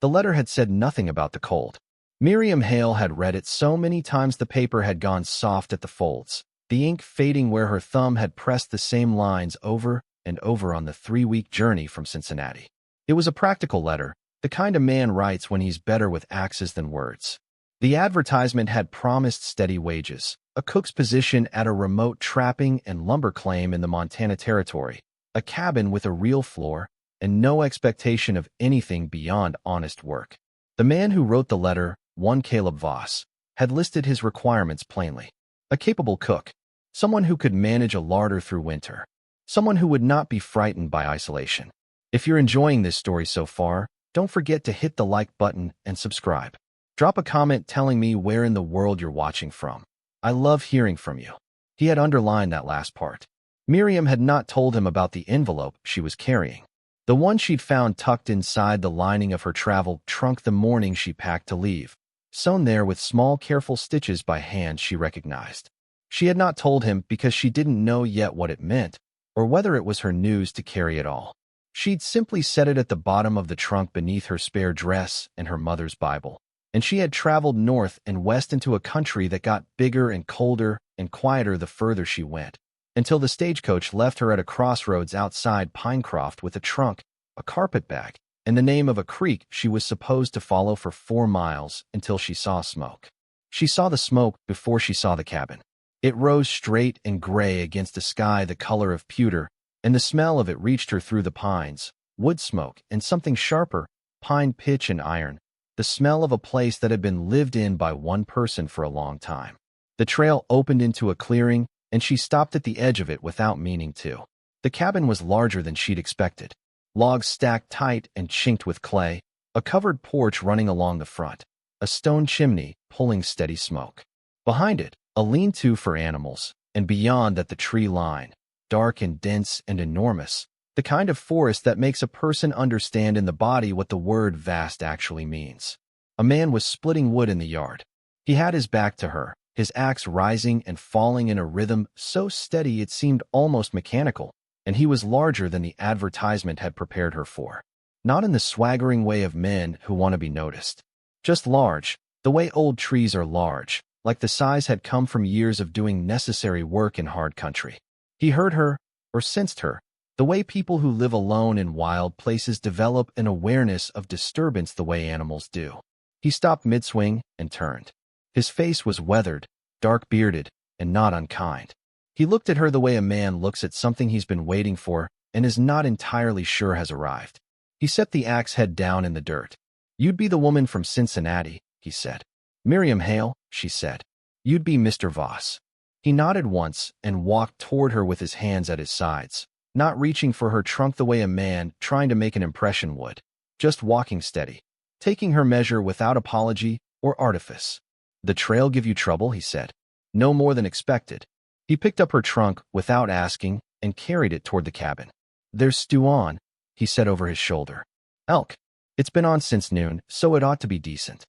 The letter had said nothing about the cold. Miriam Hale had read it so many times the paper had gone soft at the folds, the ink fading where her thumb had pressed the same lines over and over on the 3-week journey from Cincinnati. It was a practical letter, the kind a man writes when he's better with axes than words. The advertisement had promised steady wages, a cook's position at a remote trapping and lumber claim in the Montana Territory, a cabin with a real floor, and no expectation of anything beyond honest work. The man who wrote the letter, one Caleb Voss, had listed his requirements plainly. A capable cook, someone who could manage a larder through winter, someone who would not be frightened by isolation. If you're enjoying this story so far, don't forget to hit the like button and subscribe. Drop a comment telling me where in the world you're watching from. I love hearing from you. He had underlined that last part. Miriam had not told him about the envelope she was carrying, the one she'd found tucked inside the lining of her travel trunk the morning she packed to leave, sewn there with small, careful stitches by hand she recognized. She had not told him because she didn't know yet what it meant, or whether it was her news to carry at all. She'd simply set it at the bottom of the trunk beneath her spare dress and her mother's Bible, and she had traveled north and west into a country that got bigger and colder and quieter the further she went, until the stagecoach left her at a crossroads outside Pinecroft with a trunk, a carpetbag, and the name of a creek she was supposed to follow for 4 miles until she saw smoke. She saw the smoke before she saw the cabin. It rose straight and gray against a sky the color of pewter, and the smell of it reached her through the pines, wood smoke, and something sharper, pine pitch and iron, the smell of a place that had been lived in by one person for a long time. The trail opened into a clearing, and she stopped at the edge of it without meaning to. The cabin was larger than she'd expected. Logs stacked tight and chinked with clay, a covered porch running along the front, a stone chimney pulling steady smoke. Behind it, a lean-to for animals, and beyond that the tree line, dark and dense and enormous, the kind of forest that makes a person understand in the body what the word vast actually means. A man was splitting wood in the yard. He had his back to her, his axe rising and falling in a rhythm so steady it seemed almost mechanical, and he was larger than the advertisement had prepared her for. Not in the swaggering way of men who want to be noticed. Just large, the way old trees are large, like the size had come from years of doing necessary work in hard country. He heard her, or sensed her, the way people who live alone in wild places develop an awareness of disturbance the way animals do. He stopped mid-swing and turned. His face was weathered, dark-bearded, and not unkind. He looked at her the way a man looks at something he's been waiting for and is not entirely sure has arrived. He set the axe head down in the dirt. "You'd be the woman from Cincinnati," he said. "Miriam Hale," she said. "You'd be Mr. Voss." He nodded once and walked toward her with his hands at his sides, not reaching for her trunk the way a man trying to make an impression would, just walking steady, taking her measure without apology or artifice. "The trail give you trouble?" he said. "No more than expected." He picked up her trunk without asking and carried it toward the cabin. "There's stew on," he said over his shoulder. "Elk. It's been on since noon, so it ought to be decent."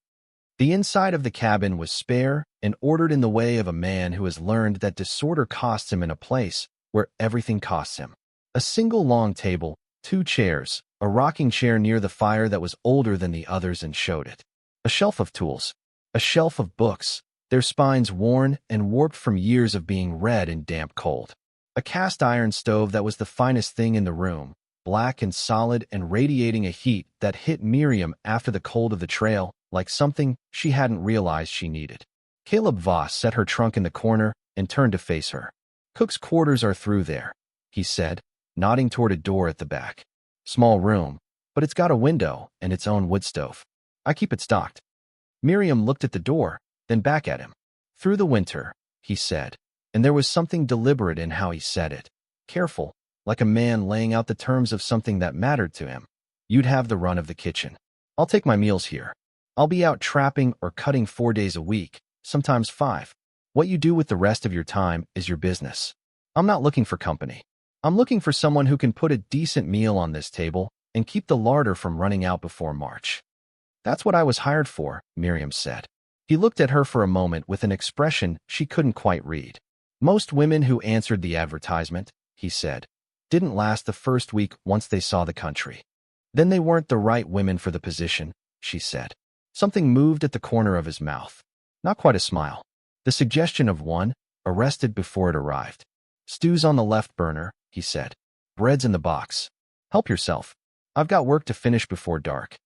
The inside of the cabin was spare and ordered in the way of a man who has learned that disorder costs him in a place where everything costs him. A single long table, 2 chairs, a rocking chair near the fire that was older than the others and showed it. A shelf of tools, a shelf of books, their spines worn and warped from years of being read in damp cold. A cast iron stove that was the finest thing in the room, black and solid and radiating a heat that hit Miriam after the cold of the trail, like something she hadn't realized she needed. Caleb Voss set her trunk in the corner and turned to face her. "Cook's quarters are through there," he said, nodding toward a door at the back. "Small room, but it's got a window and its own wood stove. I keep it stocked." Miriam looked at the door, then back at him. "Through the winter," he said, and there was something deliberate in how he said it. Careful, like a man laying out the terms of something that mattered to him. "You'd have the run of the kitchen. I'll take my meals here. I'll be out trapping or cutting 4 days a week, sometimes 5. What you do with the rest of your time is your business. I'm not looking for company. I'm looking for someone who can put a decent meal on this table and keep the larder from running out before March." "That's what I was hired for," Miriam said. He looked at her for a moment with an expression she couldn't quite read. "Most women who answered the advertisement," he said, "didn't last the first week once they saw the country. Then they weren't the right women for the position, she said. Something moved at the corner of his mouth. Not quite a smile. The suggestion of one, arrested before it arrived. Stew's on the left burner, he said. Bread's in the box. Help yourself. I've got work to finish before dark.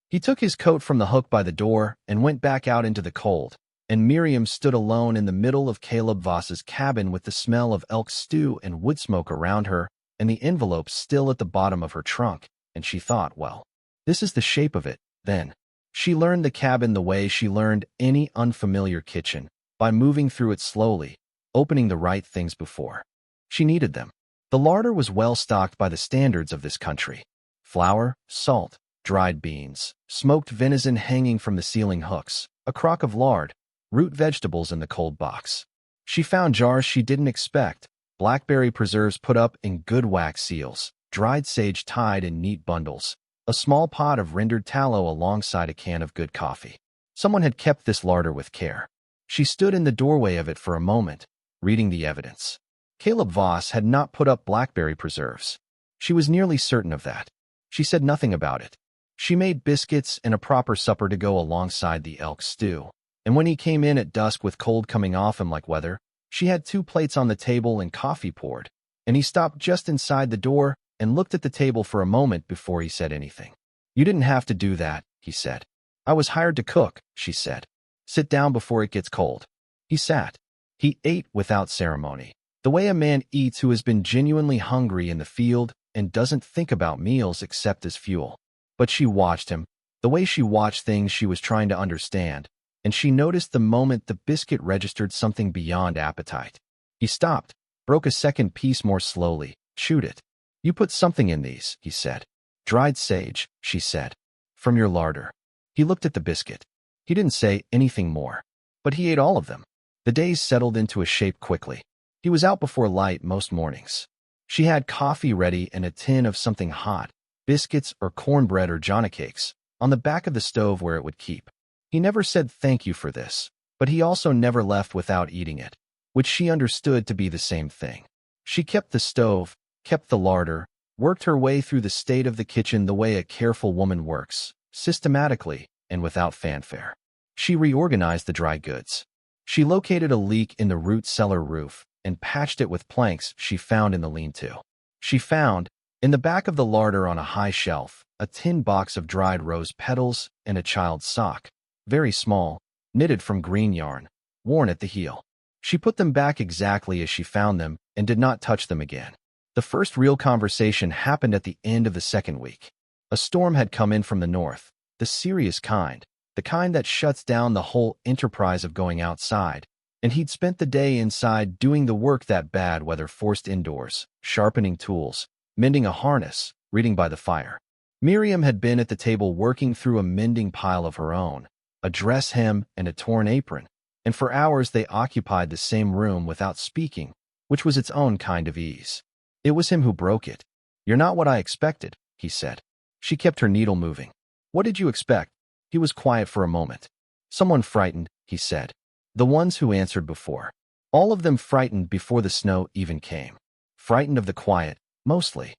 He took his coat from the hook by the door and went back out into the cold, and Miriam stood alone in the middle of Caleb Voss's cabin with the smell of elk stew and wood smoke around her and the envelope still at the bottom of her trunk, and she thought, well, this is the shape of it, then. She learned the cabin the way she learned any unfamiliar kitchen, by moving through it slowly, opening the right things before she needed them. The larder was well stocked by the standards of this country. Flour, salt, dried beans, smoked venison hanging from the ceiling hooks, a crock of lard, root vegetables in the cold box. She found jars she didn't expect, blackberry preserves put up in good wax seals, dried sage tied in neat bundles, a small pot of rendered tallow alongside a can of good coffee. Someone had kept this larder with care. She stood in the doorway of it for a moment, reading the evidence. Caleb Voss had not put up blackberry preserves. She was nearly certain of that. She said nothing about it. She made biscuits and a proper supper to go alongside the elk stew, and when he came in at dusk with cold coming off him like weather, she had 2 plates on the table and coffee poured, and he stopped just inside the door and looked at the table for a moment before he said anything. You didn't have to do that, he said. I was hired to cook, she said. Sit down before it gets cold. He sat. He ate without ceremony, the way a man eats who has been genuinely hungry in the field and doesn't think about meals except as fuel. But she watched him, the way she watched things she was trying to understand, and she noticed the moment the biscuit registered something beyond appetite. He stopped, broke a second piece more slowly, chewed it. You put something in these, he said. Dried sage, she said. From your larder. He looked at the biscuit. He didn't say anything more, but he ate all of them. The days settled into a shape quickly. He was out before light most mornings. She had coffee ready and a tin of something hot, biscuits or cornbread or johnny cakes, on the back of the stove where it would keep. He never said thank you for this, but he also never left without eating it, which she understood to be the same thing. She kept the stove, kept the larder, worked her way through the state of the kitchen the way a careful woman works, systematically and without fanfare. She reorganized the dry goods. She located a leak in the root cellar roof and patched it with planks she found in the lean-to. She found, in the back of the larder on a high shelf, a tin box of dried rose petals and a child's sock, very small, knitted from green yarn, worn at the heel. She put them back exactly as she found them and did not touch them again. The first real conversation happened at the end of the second week. A storm had come in from the north, the serious kind, the kind that shuts down the whole enterprise of going outside, and he'd spent the day inside doing the work that bad weather forced indoors, sharpening tools, mending a harness, reading by the fire. Miriam had been at the table working through a mending pile of her own, a dress hem and a torn apron, and for hours they occupied the same room without speaking, which was its own kind of ease. It was him who broke it. You're not what I expected, he said. She kept her needle moving. What did you expect? He was quiet for a moment. Someone frightened, he said. The ones who answered before. All of them frightened before the snow even came. Frightened of the quiet, mostly.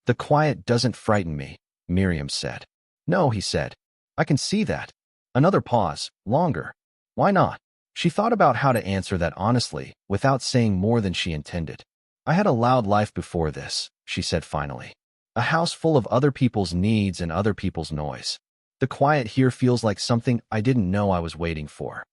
The quiet doesn't frighten me, Miriam said. No, he said. I can see that. Another pause, longer. Why not? She thought about how to answer that honestly, without saying more than she intended. I had a loud life before this, she said finally. A house full of other people's needs and other people's noise. The quiet here feels like something I didn't know I was waiting for.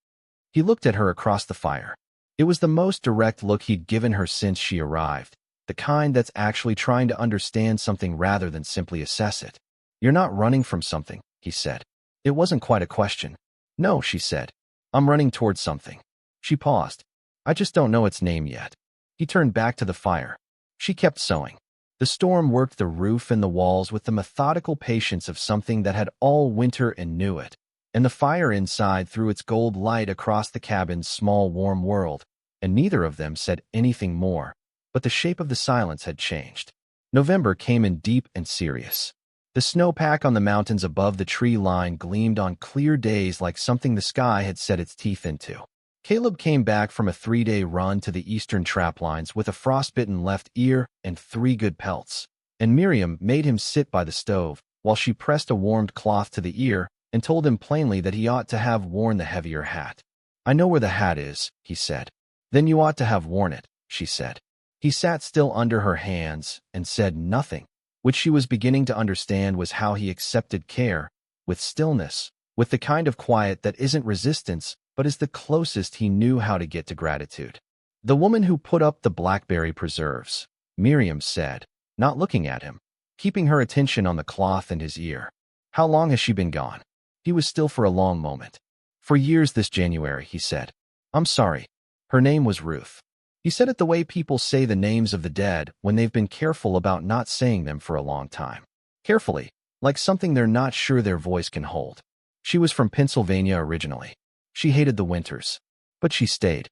He looked at her across the fire. It was the most direct look he'd given her since she arrived, the kind that's actually trying to understand something rather than simply assess it. You're not running from something, he said. It wasn't quite a question. No, she said. I'm running towards something. She paused. I just don't know its name yet. He turned back to the fire. She kept sewing. The storm worked the roof and the walls with the methodical patience of something that had all winter and knew it, and the fire inside threw its gold light across the cabin's small warm world, and neither of them said anything more, but the shape of the silence had changed. November came in deep and serious. The snowpack on the mountains above the tree line gleamed on clear days like something the sky had set its teeth into. Caleb came back from a 3-day run to the eastern traplines with a frostbitten left ear and 3 good pelts, and Miriam made him sit by the stove while she pressed a warmed cloth to the ear and told him plainly that he ought to have worn the heavier hat. "I know where the hat is," he said. "Then you ought to have worn it," she said. He sat still under her hands and said nothing, which she was beginning to understand was how he accepted care, with stillness, with the kind of quiet that isn't resistance but is the closest he knew how to get to gratitude. "The woman who put up the blackberry preserves," Miriam said, not looking at him, keeping her attention on the cloth and his ear. "How long has she been gone?" He was still for a long moment. "For years this January," he said. "I'm sorry. Her name was Ruth." He said it the way people say the names of the dead when they've been careful about not saying them for a long time. Carefully, like something they're not sure their voice can hold. She was from Pennsylvania originally. She hated the winters. But she stayed.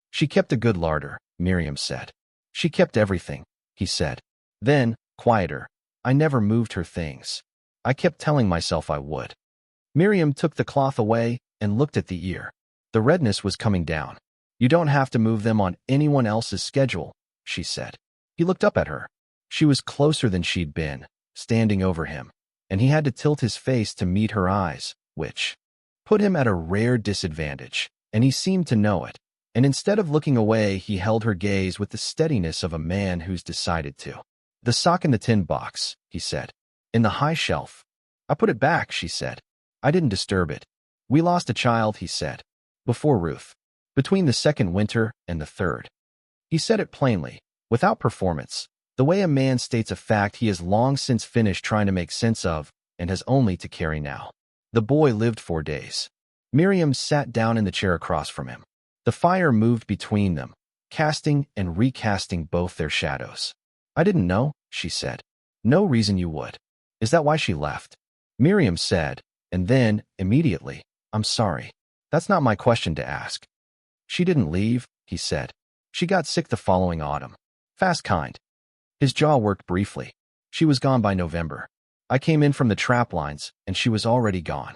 "She kept a good larder," Miriam said. "She kept everything," he said. Then, quieter, "I never moved her things. I kept telling myself I would." Miriam took the cloth away and looked at the ear. The redness was coming down. "You don't have to move them on anyone else's schedule," she said. He looked up at her. She was closer than she'd been, standing over him, and he had to tilt his face to meet her eyes, which put him at a rare disadvantage, and he seemed to know it. And instead of looking away, he held her gaze with the steadiness of a man who's decided to. "The sock in the tin box," he said. "In the high shelf." "I put it back," she said. "I didn't disturb it. We lost a child," he said. "Before Ruth. Between the second winter and the third." He said it plainly, without performance, the way a man states a fact he has long since finished trying to make sense of and has only to carry now. The boy lived 4 days. Miriam sat down in the chair across from him. The fire moved between them, casting and recasting both their shadows. "I didn't know," she said. "No reason you would." "Is that why she left?" Miriam said, and then, immediately, "I'm sorry. That's not my question to ask." "She didn't leave," he said. "She got sick the following autumn. Fast kind." His jaw worked briefly. "She was gone by November. I came in from the trap lines, and she was already gone."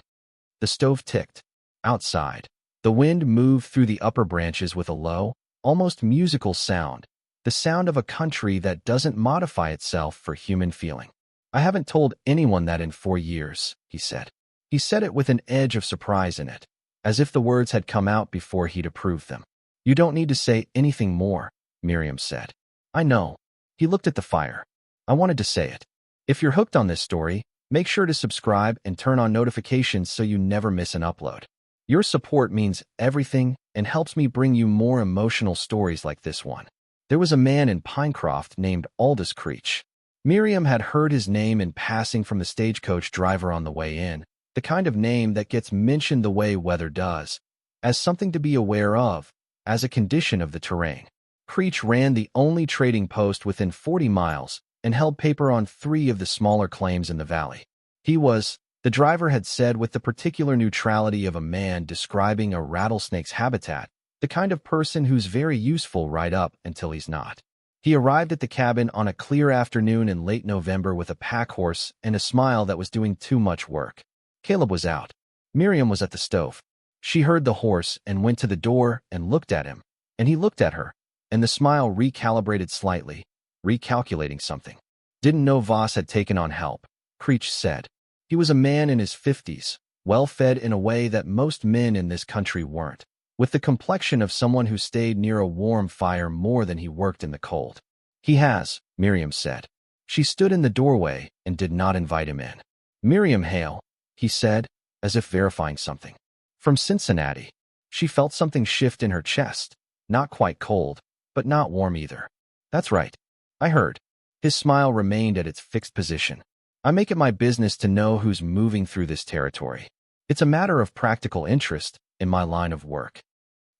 The stove ticked. Outside, the wind moved through the upper branches with a low, almost musical sound, the sound of a country that doesn't modify itself for human feeling. "I haven't told anyone that in 4 years," he said. He said it with an edge of surprise in it, as if the words had come out before he'd approved them. "You don't need to say anything more," Miriam said. "I know." He looked at the fire. "I wanted to say it. If you're hooked on this story, make sure to subscribe and turn on notifications so you never miss an upload. Your support means everything and helps me bring you more emotional stories like this one." There was a man in Pinecroft named Aldous Creech. Miriam had heard his name in passing from the stagecoach driver on the way in, the kind of name that gets mentioned the way weather does, as something to be aware of, as a condition of the terrain. Creech ran the only trading post within 40 miles and held paper on 3 of the smaller claims in the valley. He was, the driver had said with the particular neutrality of a man describing a rattlesnake's habitat, the kind of person who's very useful right up until he's not. He arrived at the cabin on a clear afternoon in late November with a pack horse and a smile that was doing too much work. Caleb was out. Miriam was at the stove. She heard the horse and went to the door and looked at him, and he looked at her, and the smile recalibrated slightly, recalculating something. "Didn't know Voss had taken on help," Creech said. He was a man in his 50s, well-fed in a way that most men in this country weren't, with the complexion of someone who stayed near a warm fire more than he worked in the cold. "He has," Miriam said. She stood in the doorway and did not invite him in. "Miriam Hale," he said, as if verifying something. "From Cincinnati." She felt something shift in her chest, not quite cold, but not warm either. "That's right. I heard." His smile remained at its fixed position. "I make it my business to know who's moving through this territory. It's a matter of practical interest in my line of work."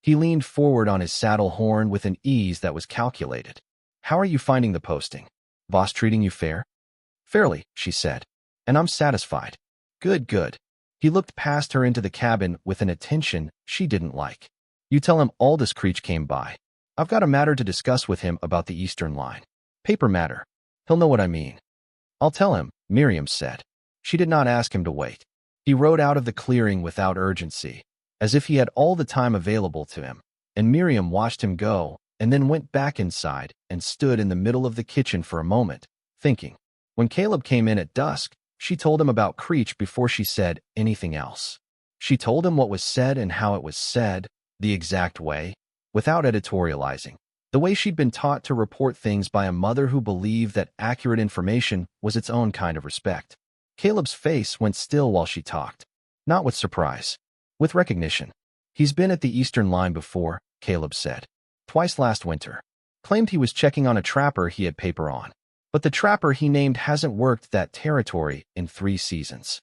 He leaned forward on his saddle horn with an ease that was calculated. "How are you finding the posting? Voss treating you fair?" "Fairly," she said, "and I'm satisfied." "Good, good." He looked past her into the cabin with an attention she didn't like. "You tell him Aldous Creech came by. I've got a matter to discuss with him about the Eastern line. Paper matter. He'll know what I mean." "I'll tell him," Miriam said. She did not ask him to wait. He rode out of the clearing without urgency, as if he had all the time available to him, and Miriam watched him go and then went back inside and stood in the middle of the kitchen for a moment, thinking. When Caleb came in at dusk, She told him about Creech before she said anything else. She told him what was said and how it was said, the exact way, without editorializing. The way she'd been taught to report things by a mother who believed that accurate information was its own kind of respect. Caleb's face went still while she talked. Not with surprise. With recognition. He's been at the Eastern Line before, Caleb said. Twice last winter. Claimed he was checking on a trapper he had paper on. But the trapper he named hasn't worked that territory in 3 seasons.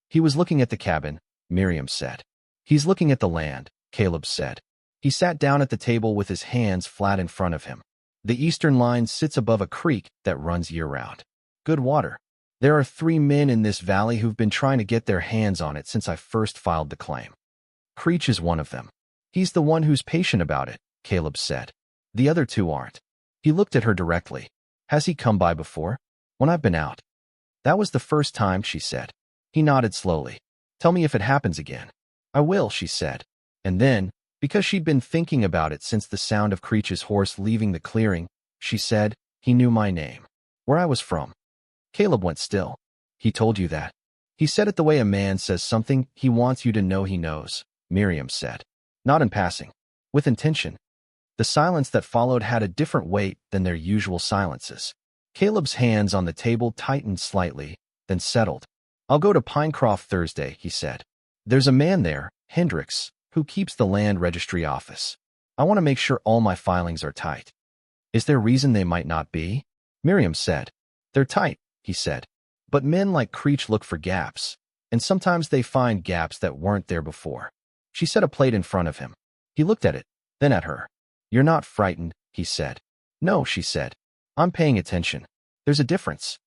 He was looking at the cabin, Miriam said. He's looking at the land, Caleb said. He sat down at the table with his hands flat in front of him. The Eastern Line sits above a creek that runs year-round. Good water. There are 3 men in this valley who've been trying to get their hands on it since I first filed the claim. Creech is one of them. He's the one who's patient about it, Caleb said. The other 2 aren't. He looked at her directly. Has he come by before? When I've been out. That was the first time, she said. He nodded slowly. Tell me if it happens again. I will, she said. And then, because she'd been thinking about it since the sound of Creech's horse leaving the clearing, she said, he knew my name. Where I was from. Caleb went still. He told you that. He said it the way a man says something he wants you to know he knows, Miriam said. Not in passing. With intention. The silence that followed had a different weight than their usual silences. Caleb's hands on the table tightened slightly, then settled. I'll go to Pinecroft Thursday, he said. There's a man there, Hendricks, who keeps the land registry office. I want to make sure all my filings are tight. Is there reason they might not be? Miriam said. They're tight, he said. But men like Creech look for gaps, and sometimes they find gaps that weren't there before. She set a plate in front of him. He looked at it, then at her. You're not frightened, he said. No, she said. I'm paying attention. There's a difference.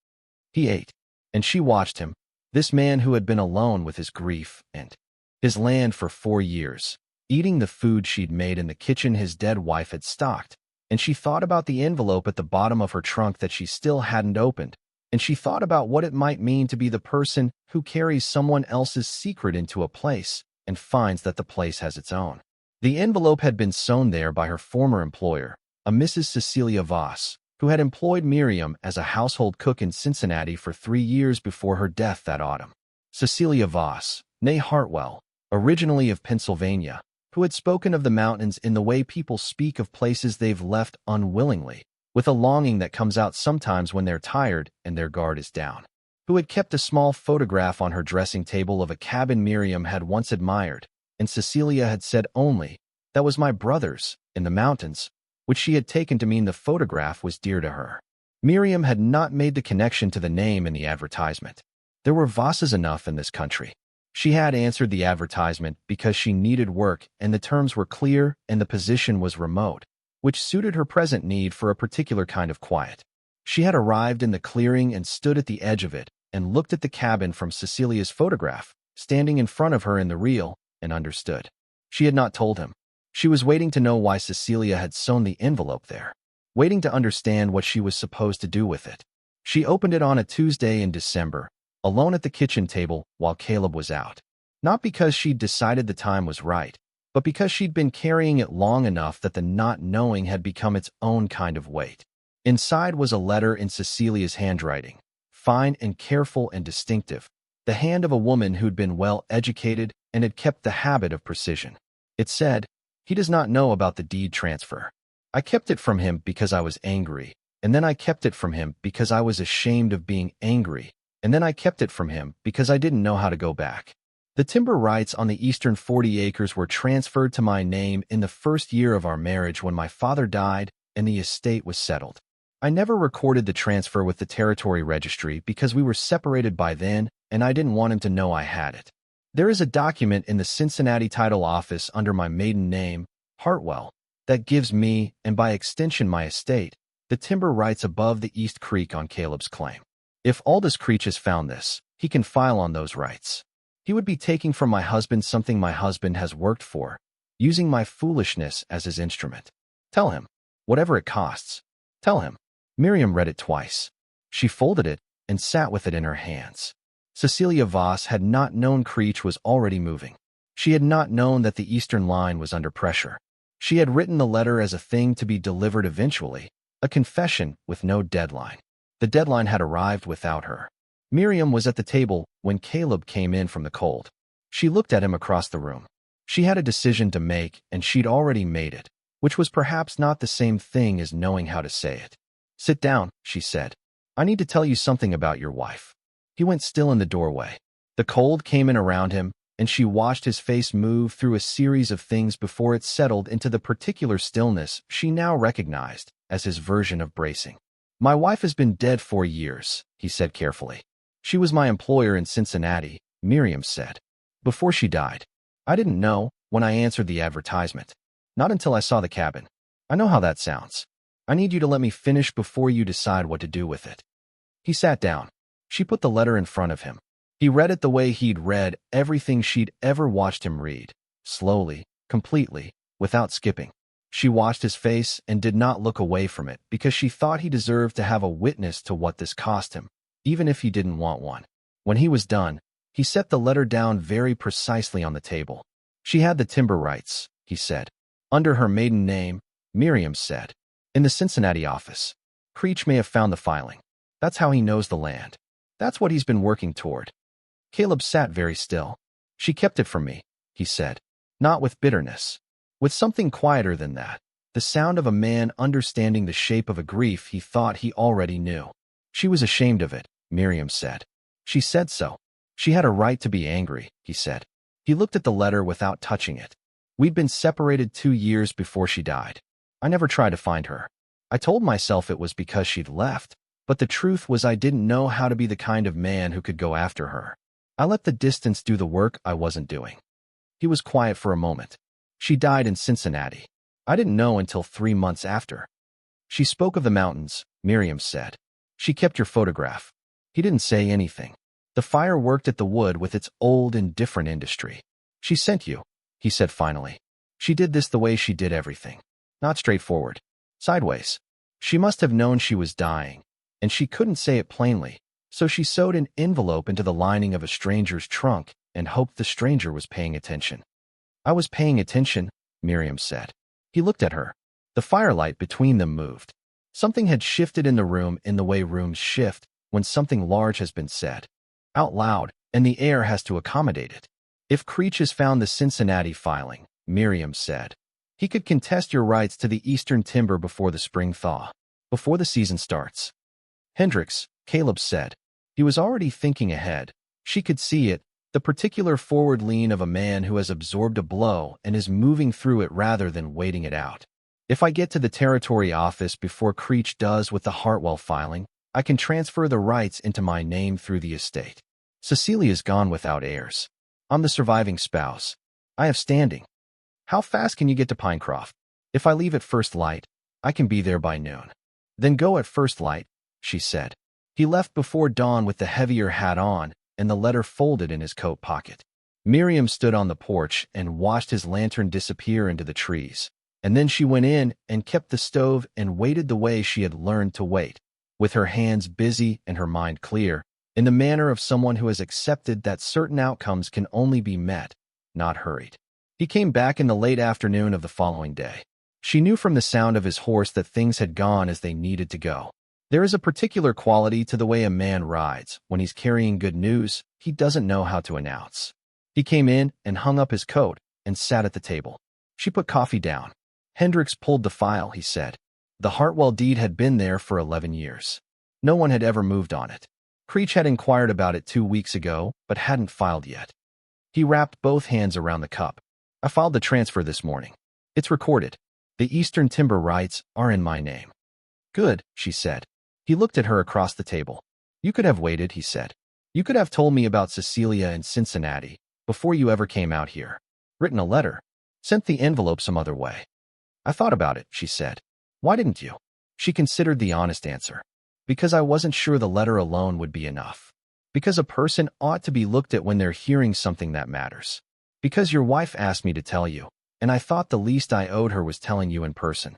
He ate, and she watched him, this man who had been alone with his grief and his land for 4 years, eating the food she'd made in the kitchen his dead wife had stocked, and she thought about the envelope at the bottom of her trunk that she still hadn't opened, and she thought about what it might mean to be the person who carries someone else's secret into a place and finds that the place has its own. The envelope had been sewn there by her former employer, a Mrs. Cecelia Voss, who had employed Miriam as a household cook in Cincinnati for 3 years before her death that autumn. Cecelia Voss, née Hartwell, originally of Pennsylvania, who had spoken of the mountains in the way people speak of places they've left unwillingly, with a longing that comes out sometimes when they're tired and their guard is down, who had kept a small photograph on her dressing table of a cabin Miriam had once admired, and Cecelia had said only, that was my brother's, in the mountains, which she had taken to mean the photograph was dear to her. Miriam had not made the connection to the name in the advertisement. There were Vosses enough in this country. She had answered the advertisement because she needed work and the terms were clear and the position was remote, which suited her present need for a particular kind of quiet. She had arrived in the clearing and stood at the edge of it and looked at the cabin from Cecilia's photograph, standing in front of her in the reel, and understood. She had not told him. She was waiting to know why Cecelia had sewn the envelope there, waiting to understand what she was supposed to do with it. She opened it on a Tuesday in December, alone at the kitchen table while Caleb was out. Not because she'd decided the time was right, but because she'd been carrying it long enough that the not knowing had become its own kind of weight. Inside was a letter in Cecilia's handwriting, fine and careful and distinctive, the hand of a woman who'd been well educated and had kept the habit of precision. It said, he does not know about the deed transfer. I kept it from him because I was angry, and then I kept it from him because I was ashamed of being angry, and then I kept it from him because I didn't know how to go back. The timber rights on the eastern 40 acres were transferred to my name in the first year of our marriage when my father died and the estate was settled. I never recorded the transfer with the territory registry because we were separated by then and I didn't want him to know I had it. There is a document in the Cincinnati title office under my maiden name, Hartwell, that gives me, and by extension my estate, the timber rights above the East Creek on Caleb's claim. If Aldous Creech has found this, he can file on those rights. He would be taking from my husband something my husband has worked for, using my foolishness as his instrument. Tell him, whatever it costs. Tell him. Miriam read it twice. She folded it and sat with it in her hands. Cecelia Voss had not known Creech was already moving. She had not known that the Eastern Line was under pressure. She had written the letter as a thing to be delivered eventually, a confession with no deadline. The deadline had arrived without her. Miriam was at the table when Caleb came in from the cold. She looked at him across the room. She had a decision to make, and she'd already made it, which was perhaps not the same thing as knowing how to say it. "Sit down," she said. "I need to tell you something about your wife." He went still in the doorway. The cold came in around him, and she watched his face move through a series of things before it settled into the particular stillness she now recognized as his version of bracing. "My wife has been dead 4 years," he said carefully. "She was my employer in Cincinnati," Miriam said. "Before she died. I didn't know when I answered the advertisement. Not until I saw the cabin. I know how that sounds. I need you to let me finish before you decide what to do with it." He sat down. She put the letter in front of him. He read it the way he'd read everything she'd ever watched him read, slowly, completely, without skipping. She watched his face and did not look away from it because she thought he deserved to have a witness to what this cost him, even if he didn't want one. When he was done, he set the letter down very precisely on the table. "She had the timber rights," he said. "Under her maiden name," Miriam said. "In the Cincinnati office. Creech may have found the filing. That's how he knows the land. That's what he's been working toward." Caleb sat very still. "She kept it from me," he said. Not with bitterness. With something quieter than that. The sound of a man understanding the shape of a grief he thought he already knew. "She was ashamed of it," Miriam said. "She said so. She had a right to be angry," he said. He looked at the letter without touching it. "We'd been separated 2 years before she died. I never tried to find her. I told myself it was because she'd left, but the truth was I didn't know how to be the kind of man who could go after her. I let the distance do the work I wasn't doing." He was quiet for a moment. "She died in Cincinnati. I didn't know until 3 months after." "She spoke of the mountains," Miriam said. "She kept your photograph." He didn't say anything. The fire worked at the wood with its old and different industry. "She sent you," he said finally. "She did this the way she did everything. Not straightforward. Sideways. She must have known she was dying, and she couldn't say it plainly, so she sewed an envelope into the lining of a stranger's trunk and hoped the stranger was paying attention." "I was paying attention," Miriam said. He looked at her. The firelight between them moved. Something had shifted in the room in the way rooms shift when something large has been said. Out loud, and the air has to accommodate it. "If Creech has found the Cincinnati filing," Miriam said, "he could contest your rights to the eastern timber before the spring thaw, before the season starts." "Hendricks," Caleb said. He was already thinking ahead. She could see it, the particular forward lean of a man who has absorbed a blow and is moving through it rather than waiting it out. "If I get to the territory office before Creech does with the Hartwell filing, I can transfer the rights into my name through the estate. Cecelia's gone without heirs. I'm the surviving spouse. I have standing. How fast can you get to Pinecroft? If I leave at first light, I can be there by noon." "Then go at first light," she said. He left before dawn with the heavier hat on and the letter folded in his coat pocket. Miriam stood on the porch and watched his lantern disappear into the trees, and then she went in and kept the stove and waited the way she had learned to wait, with her hands busy and her mind clear, in the manner of someone who has accepted that certain outcomes can only be met, not hurried. He came back in the late afternoon of the following day. She knew from the sound of his horse that things had gone as they needed to go. There is a particular quality to the way a man rides. When he's carrying good news, he doesn't know how to announce. He came in and hung up his coat and sat at the table. She put coffee down. "Hendricks pulled the file," he said. The Hartwell deed had been there for 11 years. No one had ever moved on it. Creech had inquired about it 2 weeks ago, but hadn't filed yet. He wrapped both hands around the cup. "I filed the transfer this morning. It's recorded. The Eastern timber rights are in my name." "Good," she said. He looked at her across the table. "You could have waited," he said. "You could have told me about Cecelia in Cincinnati before you ever came out here. Written a letter. Sent the envelope some other way." "I thought about it," she said. "Why didn't you?" She considered the honest answer. "Because I wasn't sure the letter alone would be enough. Because a person ought to be looked at when they're hearing something that matters. Because your wife asked me to tell you, and I thought the least I owed her was telling you in person."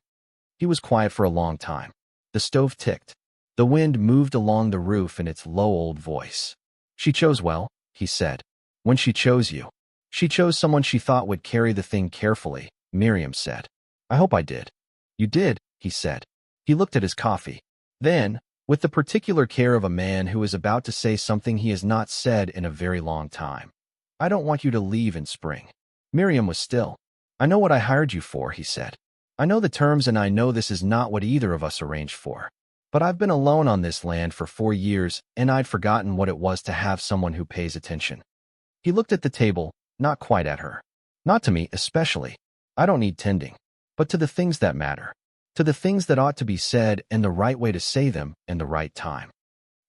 He was quiet for a long time. The stove ticked. The wind moved along the roof in its low old voice. "She chose well," he said. "When she chose you. She chose someone she thought would carry the thing carefully," Miriam said. "I hope I did." "You did," he said. He looked at his coffee. "Then, with the particular care of a man who is about to say something he has not said in a very long time. I don't want you to leave in spring. Miriam was still. I know what I hired you for, he said. I know the terms and I know this is not what either of us arranged for. But I've been alone on this land for 4 years and I'd forgotten what it was to have someone who pays attention. He looked at the table, not quite at her. Not to me, especially. I don't need tending. But to the things that matter. To the things that ought to be said and the right way to say them in the right time.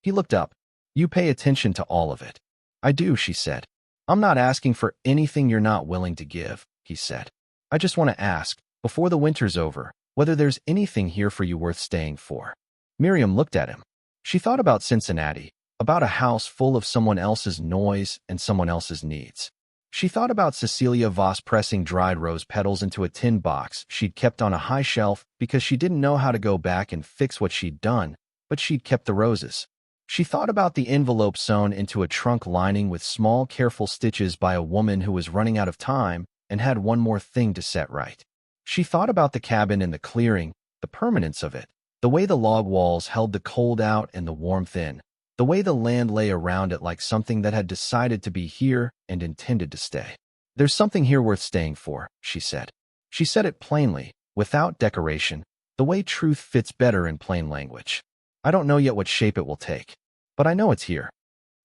He looked up. You pay attention to all of it. I do, she said. I'm not asking for anything you're not willing to give, he said. I just want to ask, before the winter's over, whether there's anything here for you worth staying for. Miriam looked at him. She thought about Cincinnati, about a house full of someone else's noise and someone else's needs. She thought about Cecelia Voss pressing dried rose petals into a tin box she'd kept on a high shelf because she didn't know how to go back and fix what she'd done, but she'd kept the roses. She thought about the envelope sewn into a trunk lining with small, careful stitches by a woman who was running out of time and had one more thing to set right. She thought about the cabin and the clearing, the permanence of it, the way the log walls held the cold out and the warmth in, the way the land lay around it like something that had decided to be here and intended to stay. There's something here worth staying for, she said. She said it plainly, without decoration, the way truth fits better in plain language. I don't know yet what shape it will take, but I know it's here.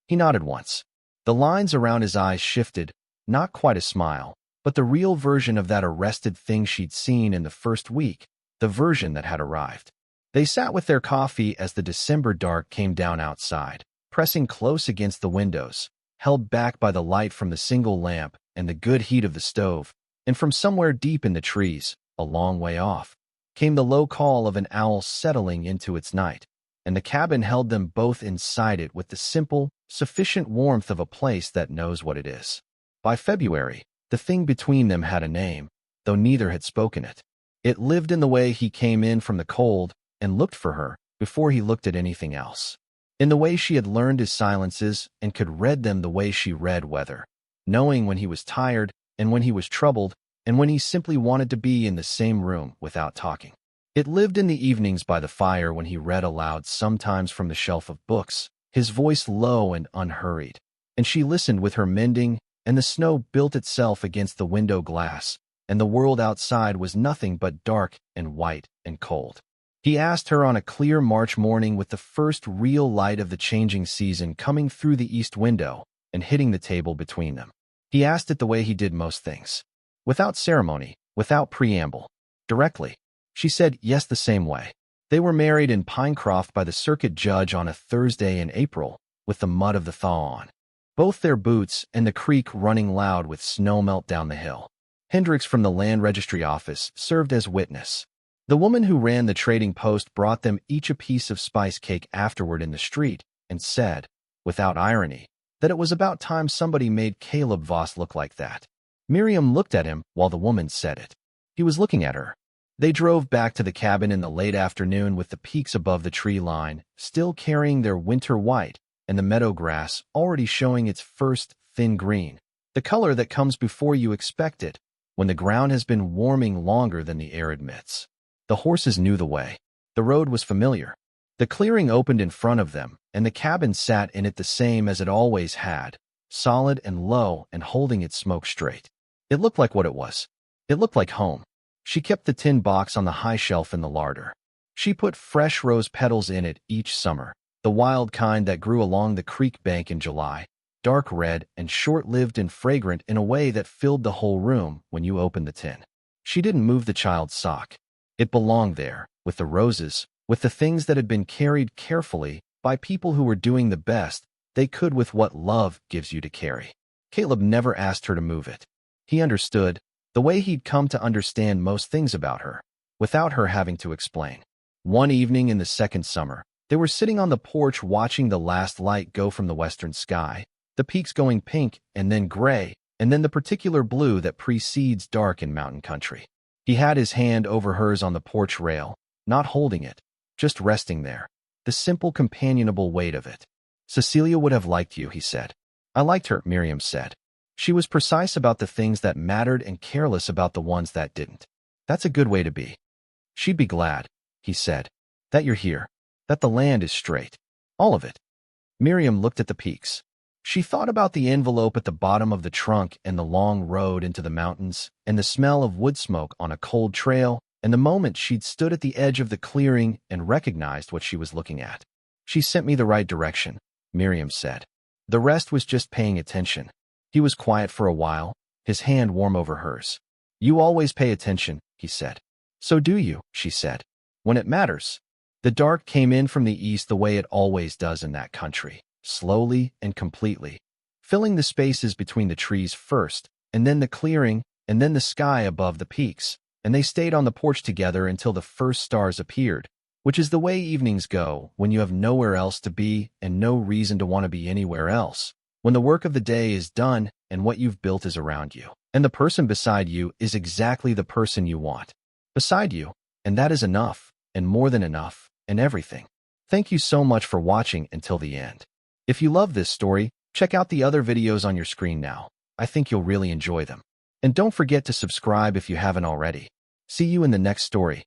He nodded once. The lines around his eyes shifted, not quite a smile, but the real version of that arrested thing she'd seen in the first week, the version that had arrived. They sat with their coffee as the December dark came down outside, pressing close against the windows, held back by the light from the single lamp and the good heat of the stove, and from somewhere deep in the trees, a long way off, came the low call of an owl settling into its night, and the cabin held them both inside it with the simple, sufficient warmth of a place that knows what it is. By February, the thing between them had a name, though neither had spoken it. It lived in the way he came in from the cold and looked for her before he looked at anything else. In the way she had learned his silences and could read them the way she read weather, knowing when he was tired and when he was troubled and when he simply wanted to be in the same room without talking. It lived in the evenings by the fire when he read aloud sometimes from the shelf of books, his voice low and unhurried, and she listened with her mending, and the snow built itself against the window glass, and the world outside was nothing but dark and white and cold. He asked her on a clear March morning with the first real light of the changing season coming through the east window and hitting the table between them. He asked it the way he did most things. Without ceremony, without preamble. Directly. She said yes the same way. They were married in Pinecroft by the circuit judge on a Thursday in April, with the mud of the thaw on. Both their boots and the creek running loud with snow melt down the hill. Hendricks from the land registry office served as witness. The woman who ran the trading post brought them each a piece of spice cake afterward in the street and said, without irony, that it was about time somebody made Caleb Voss look like that. Miriam looked at him while the woman said it. He was looking at her. They drove back to the cabin in the late afternoon with the peaks above the tree line, still carrying their winter white, and the meadow grass already showing its first thin green, the color that comes before you expect it, when the ground has been warming longer than the air admits. The horses knew the way. The road was familiar. The clearing opened in front of them, and the cabin sat in it the same as it always had, solid and low and holding its smoke straight. It looked like what it was. It looked like home. She kept the tin box on the high shelf in the larder. She put fresh rose petals in it each summer, the wild kind that grew along the creek bank in July, dark red and short-lived and fragrant in a way that filled the whole room when you opened the tin. She didn't move the child's sock. It belonged there, with the roses, with the things that had been carried carefully by people who were doing the best they could with what love gives you to carry. Caleb never asked her to move it. He understood, the way he'd come to understand most things about her, without her having to explain. One evening in the second summer, they were sitting on the porch watching the last light go from the western sky, the peaks going pink and then gray, and then the particular blue that precedes dark in mountain country. He had his hand over hers on the porch rail, not holding it, just resting there, the simple companionable weight of it. Cecelia would have liked you, he said. I liked her, Miriam said. She was precise about the things that mattered and careless about the ones that didn't. That's a good way to be. She'd be glad, he said, that you're here. That the land is straight. All of it. Miriam looked at the peaks. She thought about the envelope at the bottom of the trunk and the long road into the mountains, and the smell of wood smoke on a cold trail, and the moment she'd stood at the edge of the clearing and recognized what she was looking at. She sent me the right direction, Miriam said. The rest was just paying attention. He was quiet for a while, his hand warm over hers. You always pay attention, he said. So do you, she said. When it matters. The dark came in from the east the way it always does in that country, slowly and completely, filling the spaces between the trees first, and then the clearing, and then the sky above the peaks, and they stayed on the porch together until the first stars appeared, which is the way evenings go when you have nowhere else to be and no reason to want to be anywhere else, when the work of the day is done and what you've built is around you, and the person beside you is exactly the person you want. Beside you, and that is enough, and more than enough, and everything. Thank you so much for watching until the end. If you love this story, check out the other videos on your screen now. I think you'll really enjoy them. And don't forget to subscribe if you haven't already. See you in the next story.